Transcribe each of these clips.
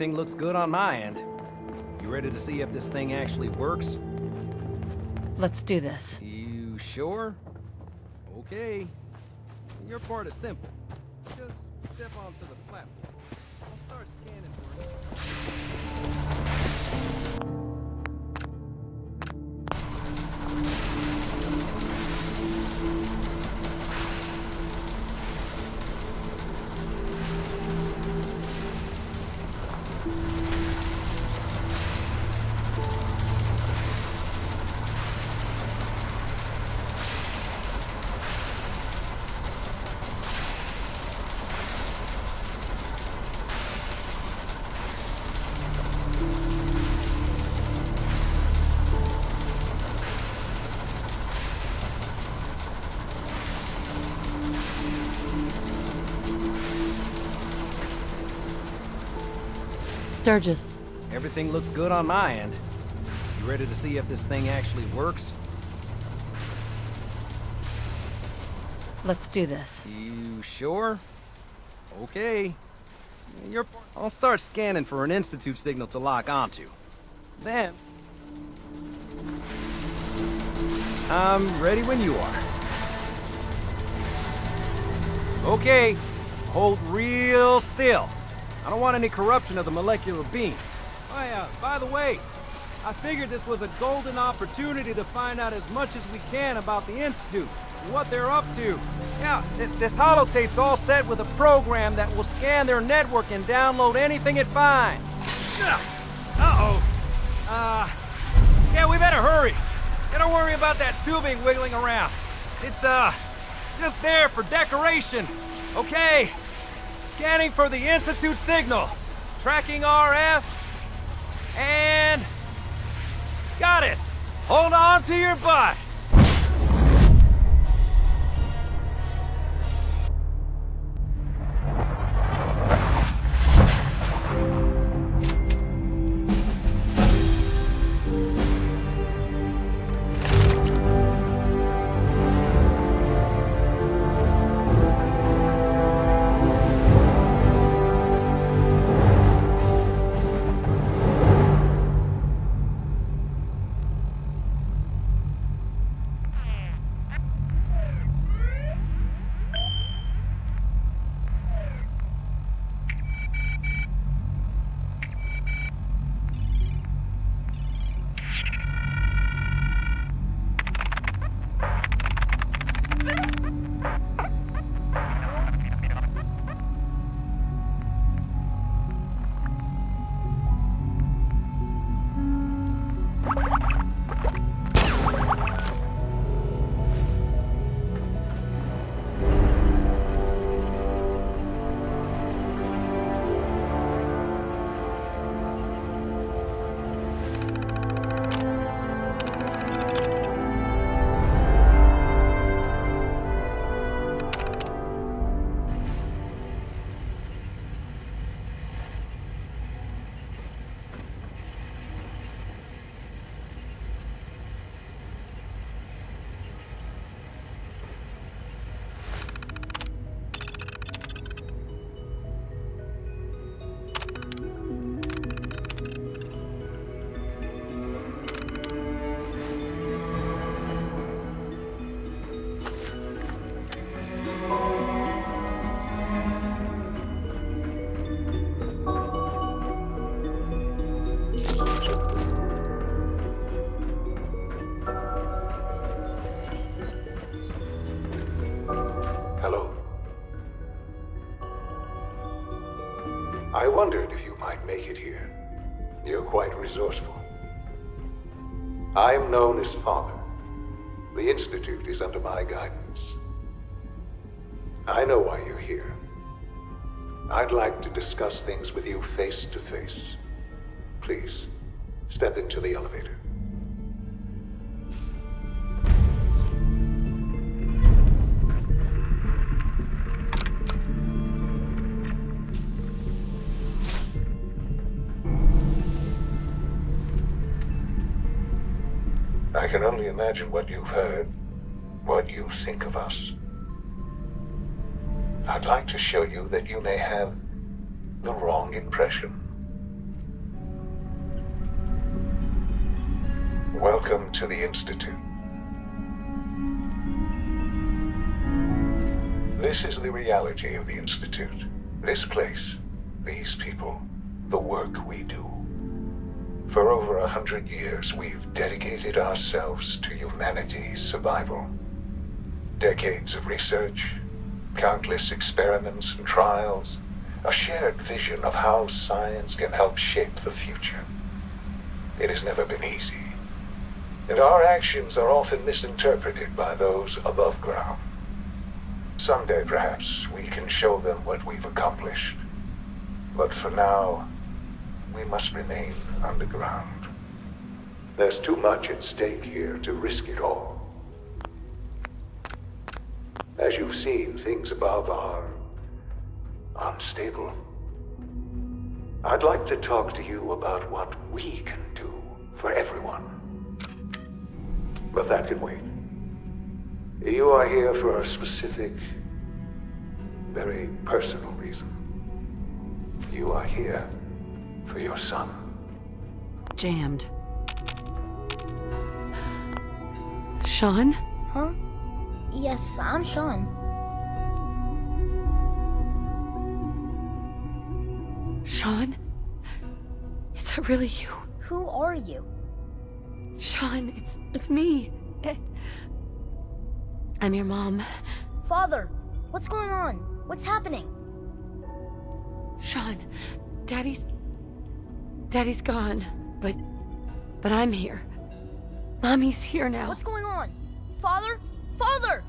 Everything looks good on my end. You ready to see if this thing actually works? Let's do this. You sure? Okay. Your part is simple. Just step onto the platform. I'll start scanning for it. Sturgis. Everything looks good on my end. You ready to see if this thing actually works? Let's do this. You sure? Okay. I'll start scanning for an Institute signal to lock onto. Then... I'm ready when you are. Okay. Hold real still. I don't want any corruption of the molecular beam. Oh, by the way, I figured this was a golden opportunity to find out as much as we can about the Institute and what they're up to. Yeah, this holotape's all set with a program that will scan their network and download anything it finds. Uh-oh. Yeah, we better hurry. Yeah, don't worry about that tubing wiggling around. It's, just there for decoration. Okay. Scanning for the Institute signal. Tracking RF. And... got it! Hold on to your butt! I wondered if you might make it here. You're quite resourceful. I'm known as Father. The Institute is under my guidance. I know why you're here. I'd like to discuss things with you face to face. Please, step into the elevator. I can only imagine what you've heard, what you think of us. I'd like to show you that you may have the wrong impression. Welcome to the Institute. This is the reality of the Institute. This place, these people, the work we do. For over 100 years, we've dedicated ourselves to humanity's survival. Decades of research, countless experiments and trials, a shared vision of how science can help shape the future. It has never been easy, and our actions are often misinterpreted by those above ground. Someday, perhaps, we can show them what we've accomplished. But for now, we must remain underground. There's too much at stake here to risk it all. As you've seen, things above are unstable. I'd like to talk to you about what we can do for everyone. But that can wait. You are here for a specific, very personal reason. You are here for your son. Jammed. Shaun? Huh? Yes, I'm Shaun. Shaun? Is that really you? Who are you? Shaun, it's me. I'm your mom. Father, what's going on? What's happening? Shaun, Daddy's gone, but I'm here. Mommy's here now. What's going on? Father? Father!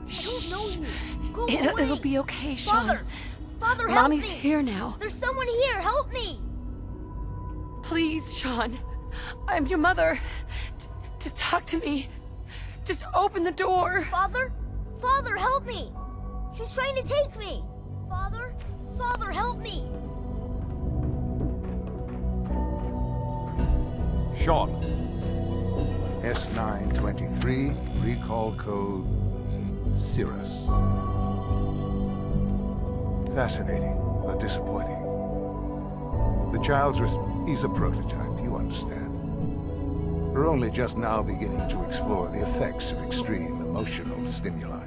I don't know you. Go away. It'll be okay, Shaun. Father! Father, help Mommy's me! here now. There's someone here. Help me! Please, Shaun. I'm your mother. Just talk to me. Just open the door. Father? Father, help me! She's trying to take me! Father? Father, help me! Shaun. S923, recall code Cirrus. Fascinating, but disappointing. The he's a prototype, you understand. We're only just now beginning to explore the effects of extreme emotional stimuli.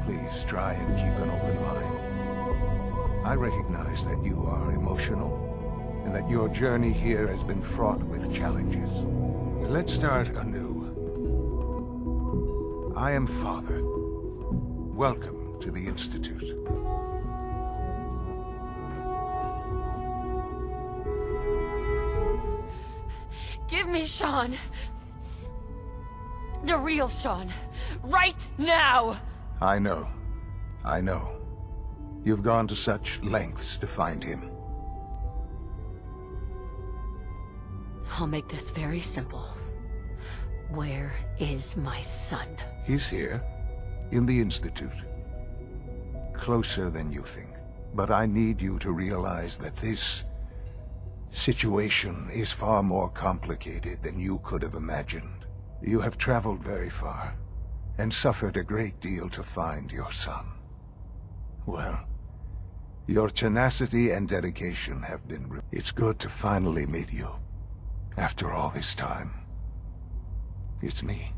Please try and keep an open mind. I recognize that you are emotional, and that your journey here has been fraught with challenges. Let's start anew. I am Father. Welcome to the Institute. Give me Shaun. The real Shaun. Right now! I know. You've gone to such lengths to find him. I'll make this very simple. Where is my son? He's here, in the Institute. Closer than you think. But I need you to realize that this situation is far more complicated than you could have imagined. You have traveled very far, and suffered a great deal to find your son. Well, your tenacity and dedication have been It's good to finally meet you, after all this time. It's me.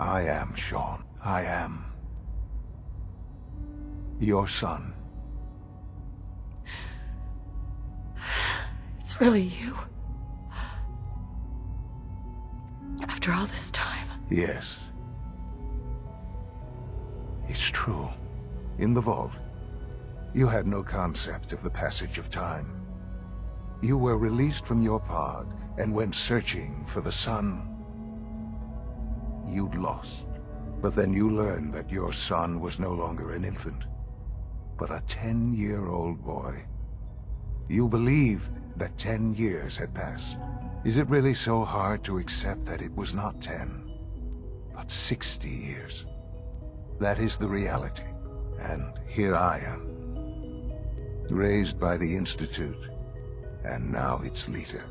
I am Shaun. I am your son. It's really you. After all this time. Yes. It's true. In the vault, you had no concept of the passage of time. You were released from your pod and went searching for the son you'd lost. But then you learned that your son was no longer an infant, but a 10-year-old boy. You believed that 10 years had passed. Is it really so hard to accept that it was not 10, but 60 years? That is the reality. And here I am, raised by the Institute, and now its leader.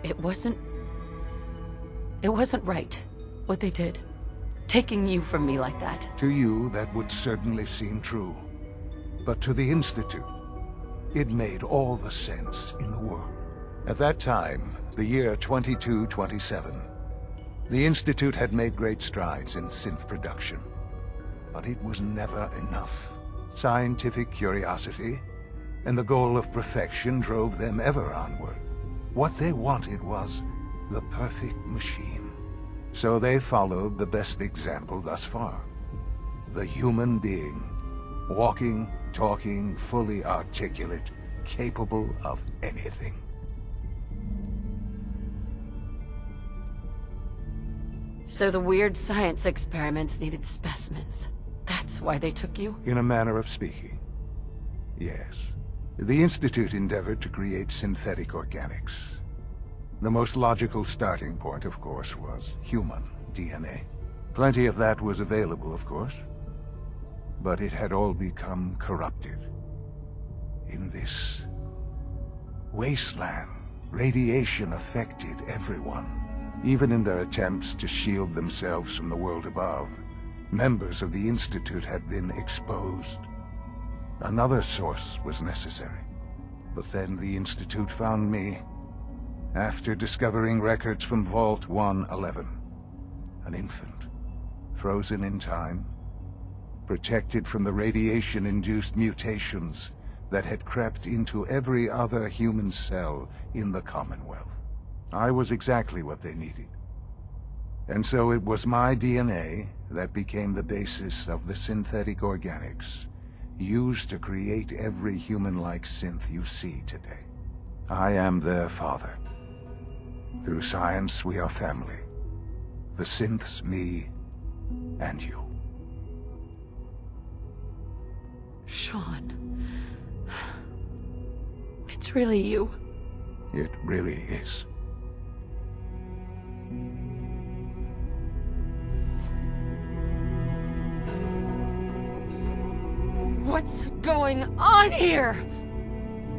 It wasn't right, what they did. taking you from me like that. To you, that would certainly seem true. But to the Institute, it made all the sense in the world. At that time, the year 2227, the Institute had made great strides in synth production. But it was never enough. Scientific curiosity and the goal of perfection drove them ever onward. What they wanted was the perfect machine. So they followed the best example thus far. The human being. Walking, talking, fully articulate, capable of anything. So the weird science experiments needed specimens. That's why they took you? In a manner of speaking, yes. The Institute endeavored to create synthetic organics. The most logical starting point, of course, was human DNA. Plenty of that was available, of course. But it had all become corrupted. In this wasteland, radiation affected everyone. Even in their attempts to shield themselves from the world above, members of the Institute had been exposed. Another source was necessary. But then the Institute found me, after discovering records from Vault 111. An infant, frozen in time, protected from the radiation-induced mutations that had crept into every other human cell in the Commonwealth. I was exactly what they needed. And so it was my DNA that became the basis of the synthetic organics used to create every human-like synth you see today. I am their father. Through science, we are family. The synths, me, and you. Shaun. It's really you. It really is. What's going on here?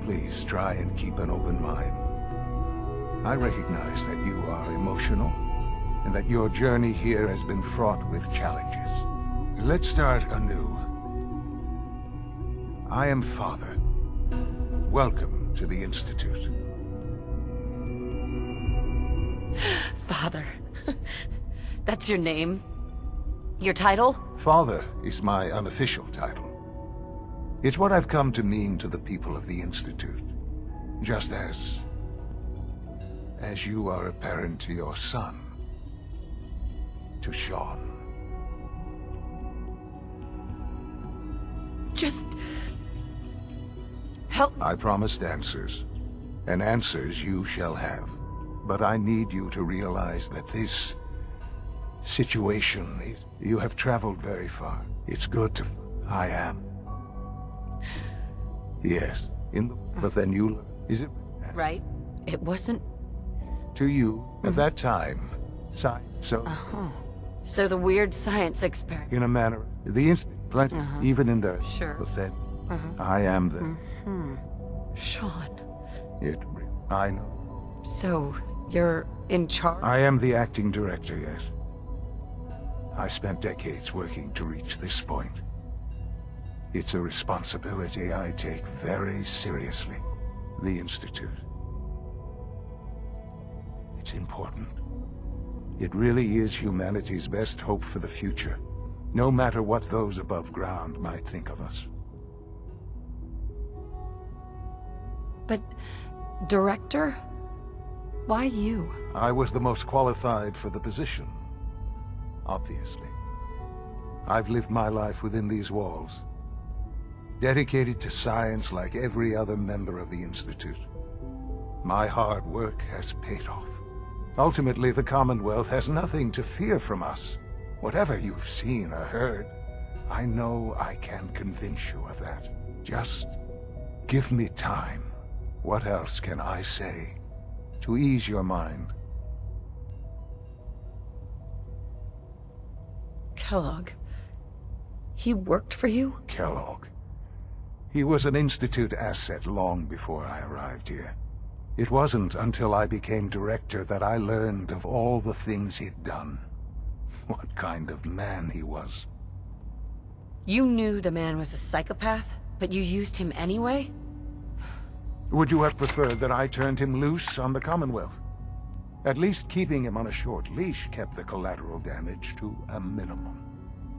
Please try and keep an open mind. I recognize that you are emotional, and that your journey here has been fraught with challenges. Let's start anew. I am Father. Welcome to the Institute. Father. That's your name? Your title? Father is my unofficial title. It's what I've come to mean to the people of the Institute. Just as you are a parent to your son. To Shaun. Just... help. I promised answers, and answers you shall have. But I need you to realize that this situation is... You have traveled very far. It's good to... I am. Yes, but then you... Is it... Right? It wasn't... To you, at that time, so... So the weird science experiment... In a manner, the plenty, even in the... Sure. But then, I am the... Shaun. I know. So, you're in charge? I am the acting director, yes. I spent decades working to reach this point. It's a responsibility I take very seriously. The Institute. It's important. It really is humanity's best hope for the future, no matter what those above ground might think of us. But... director? Why you? I was the most qualified for the position. Obviously. I've lived my life within these walls, dedicated to science like every other member of the Institute. My hard work has paid off. Ultimately, the Commonwealth has nothing to fear from us. Whatever you've seen or heard, I know I can convince you of that. Just give me time. What else can I say to ease your mind? Kellogg. He worked for you? Kellogg. He was an Institute asset long before I arrived here. It wasn't until I became director that I learned of all the things he'd done. what kind of man he was. You knew the man was a psychopath, but you used him anyway? Would you have preferred that I turned him loose on the Commonwealth? At least keeping him on a short leash kept the collateral damage to a minimum.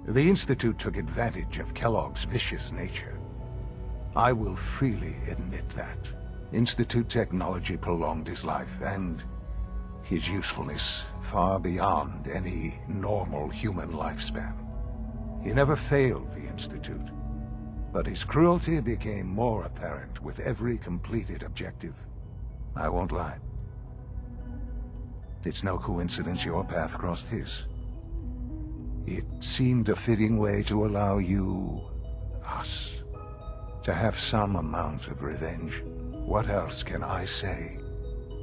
The Institute took advantage of Kellogg's vicious nature. I will freely admit that. Institute technology prolonged his life, and his usefulness far beyond any normal human lifespan. He never failed the Institute, but his cruelty became more apparent with every completed objective. I won't lie. It's no coincidence your path crossed his. It seemed a fitting way to allow you, us, to have some amount of revenge. What else can I say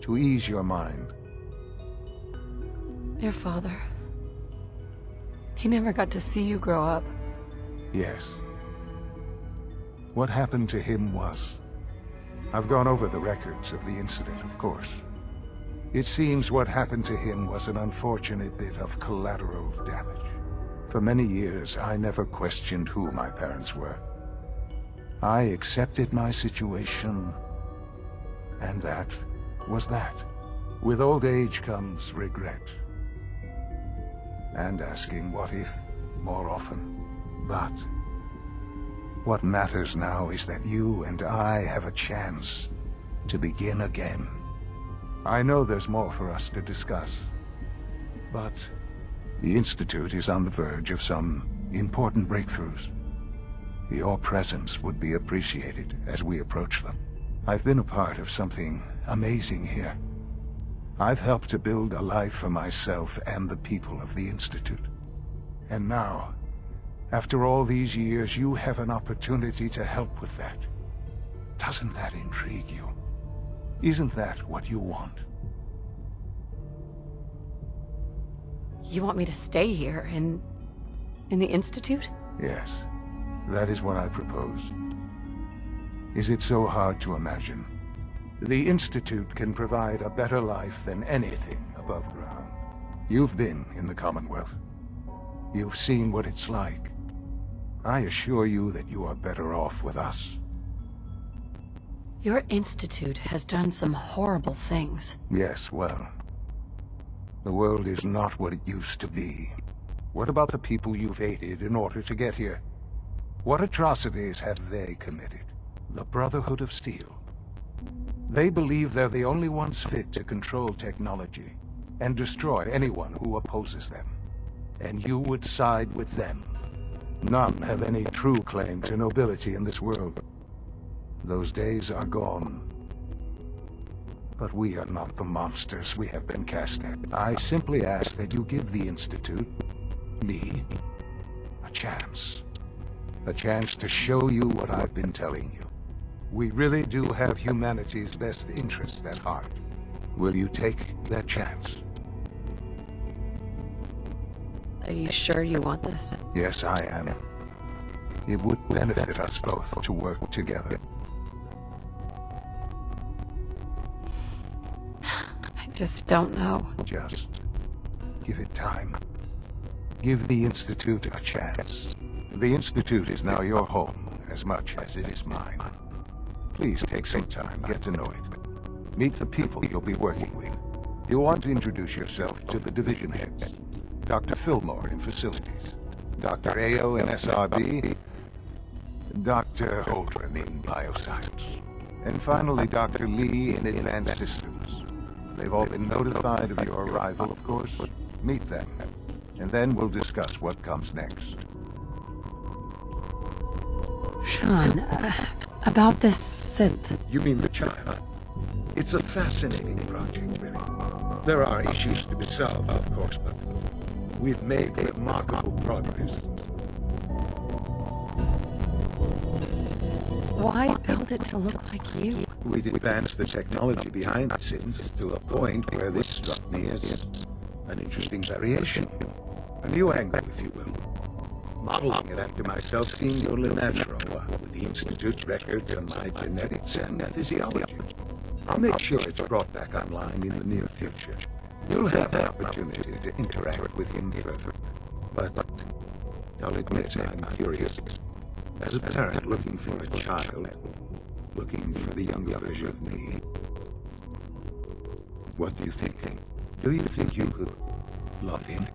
to ease your mind? Your father. He never got to see you grow up. Yes. What happened to him was... I've gone over the records of the incident, of course. It seems what happened to him was an unfortunate bit of collateral damage. For many years, I never questioned who my parents were. I accepted my situation, and that was that. With old age comes regret. And asking what if more often. But what matters now is that you and I have a chance to begin again. I know there's more for us to discuss, but the Institute is on the verge of some important breakthroughs. Your presence would be appreciated as we approach them. I've been a part of something amazing here. I've helped to build a life for myself and the people of the Institute. And now, after all these years, you have an opportunity to help with that. Doesn't that intrigue you? Isn't that what you want? You want me to stay here, in the Institute? Yes, that is what I propose. Is it so hard to imagine? The Institute can provide a better life than anything above ground. You've been in the Commonwealth. You've seen what it's like. I assure you that you are better off with us. Your Institute has done some horrible things. Yes, well, the world is not what it used to be. What about the people you've aided in order to get here? What atrocities have they committed? The Brotherhood of Steel. They believe they're the only ones fit to control technology and destroy anyone who opposes them. And you would side with them. None have any true claim to nobility in this world. Those days are gone. But we are not the monsters we have been cast at. I simply ask that you give the Institute, me, a chance. A chance to show you what I've been telling you. We really do have humanity's best interest at heart. Will you take that chance? Are you sure you want this? Yes, I am. It would benefit us both to work together. I just don't know. Just give it time. Give the Institute a chance. The Institute is now your home as much as it is mine. Please take some time, get to know it. Meet the people you'll be working with. You'll want to introduce yourself to the division heads. Dr. Fillmore in Facilities, Dr. Ayo in SRB, Dr. Holdren in Bioscience, and finally Dr. Lee in Advanced Systems. They've all been notified of your arrival, of course. Meet them, and then we'll discuss what comes next. Shaun, about this synth. You mean the child? It's a fascinating project, really. There are issues to be solved, of course, but we've made remarkable progress. Why build it to look like you? We've advanced the technology behind the synths to a point where this struck me as an interesting variation. A new angle, if you will. Modeling it after myself seemed only natural, with the Institute's records on my genetics and physiology. I'll make sure it's brought back online in the near future. You'll have the opportunity to interact with him further. But I'll admit I'm curious. As a parent looking for a child, looking for the younger version of me, what do you think? Do you think you could love him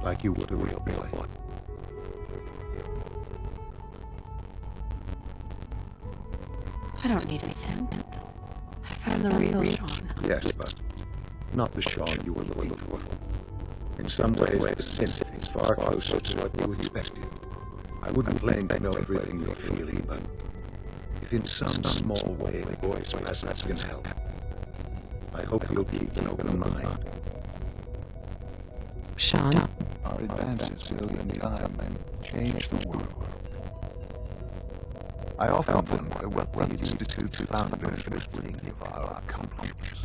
like you would a real boy? I don't need a simp. I found the real Shaun. Yes, but not the Shaun you were looking for. In some ways, the synth is far closer to what you expected. I wouldn't claim to know everything you're feeling, but if in some small way the boy's presence can help, I hope you'll keep an open mind. Shaun? Our advances will in time and change the world. I often wonder what the Institute's founders would think of our accomplishments.